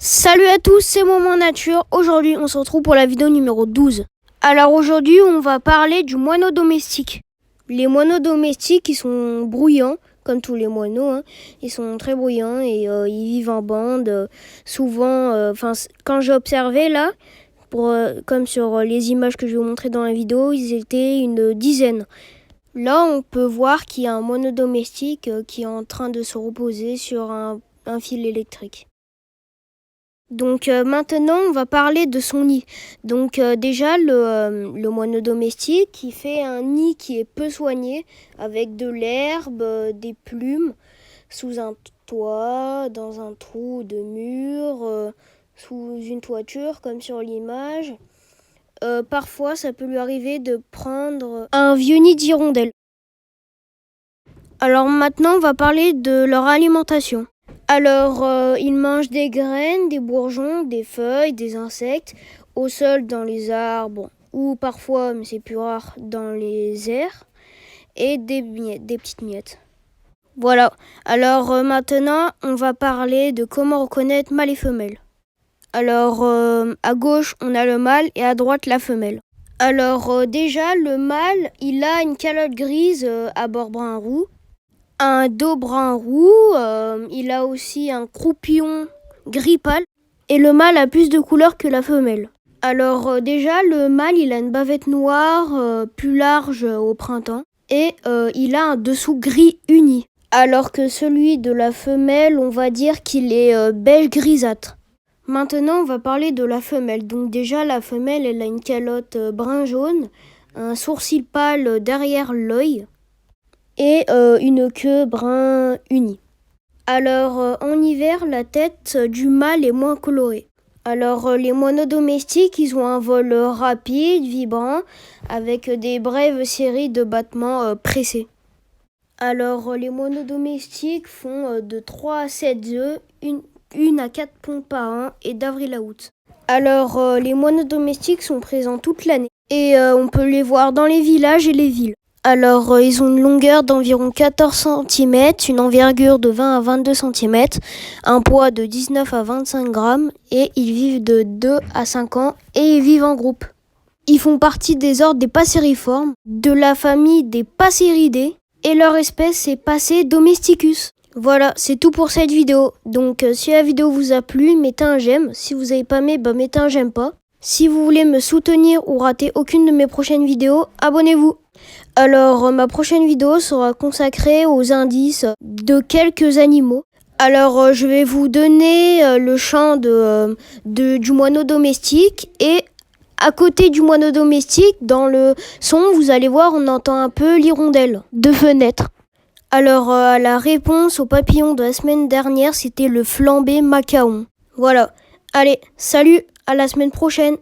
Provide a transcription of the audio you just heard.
Salut à tous, c'est Moment Nature. Aujourd'hui, on se retrouve pour la vidéo numéro 12. Alors aujourd'hui, on va parler du moineau domestique. Les moineaux domestiques, ils sont bruyants, comme tous les moineaux. Ils sont très bruyants et ils vivent en bande. Souvent, quand j'ai observé là, comme sur les images que je vais vous montrer dans la vidéo, ils étaient une dizaine. Là, on peut voir qu'il y a un moineau domestique qui est en train de se reposer sur un fil électrique. Donc maintenant, on va parler de son nid. Donc déjà, le moineau domestique, il fait un nid qui est peu soigné, avec de l'herbe, des plumes, sous un toit, dans un trou de mur, sous une toiture, comme sur l'image. Parfois, ça peut lui arriver de prendre un vieux nid d'hirondelle. Alors maintenant, on va parler de leur alimentation. Alors, ils mangent des graines, des bourgeons, des feuilles, des insectes, au sol dans les arbres, ou parfois, mais c'est plus rare, dans les airs, et des petites miettes. Voilà, alors maintenant, on va parler de comment reconnaître mâle et femelle. Alors, à gauche, on a le mâle et à droite, la femelle. Alors, déjà, le mâle, il a une calotte grise à bord brun roux. Un dos brun roux, il a aussi un croupillon gris pâle et le mâle a plus de couleurs que la femelle. Alors déjà, le mâle il a une bavette noire plus large au printemps et il a un dessous gris uni. Alors que celui de la femelle, on va dire qu'il est beige grisâtre. Maintenant, on va parler de la femelle. Donc déjà, la femelle, elle a une calotte brun jaune, un sourcil pâle derrière l'œil et une queue brun unie. Alors en hiver, la tête du mâle est moins colorée. Alors les moineaux domestiques, ils ont un vol rapide, vibrant, avec des brèves séries de battements pressés. Alors les moineaux domestiques font de 3 à 7 œufs, une à 4 ponds par an et d'avril à août. Alors les moineaux domestiques sont présents toute l'année et on peut les voir dans les villages et les villes. Alors, ils ont une longueur d'environ 14 cm, une envergure de 20 à 22 cm, un poids de 19 à 25 grammes et ils vivent de 2 à 5 ans et ils vivent en groupe. Ils font partie des ordres des passeriformes, de la famille des Passeridae et leur espèce est Passé domesticus. Voilà, c'est tout pour cette vidéo. Donc, si la vidéo vous a plu, mettez un j'aime. Si vous n'avez pas aimé, mettez un j'aime pas. Si vous voulez me soutenir ou rater aucune de mes prochaines vidéos, abonnez-vous. Alors, ma prochaine vidéo sera consacrée aux indices de quelques animaux. Alors, je vais vous donner le chant du moineau domestique et à côté du moineau domestique, dans le son, vous allez voir, on entend un peu l'hirondelle de fenêtre. Alors, la réponse au papillon de la semaine dernière, c'était le flambé macaon. Voilà. Allez, salut, à la semaine prochaine.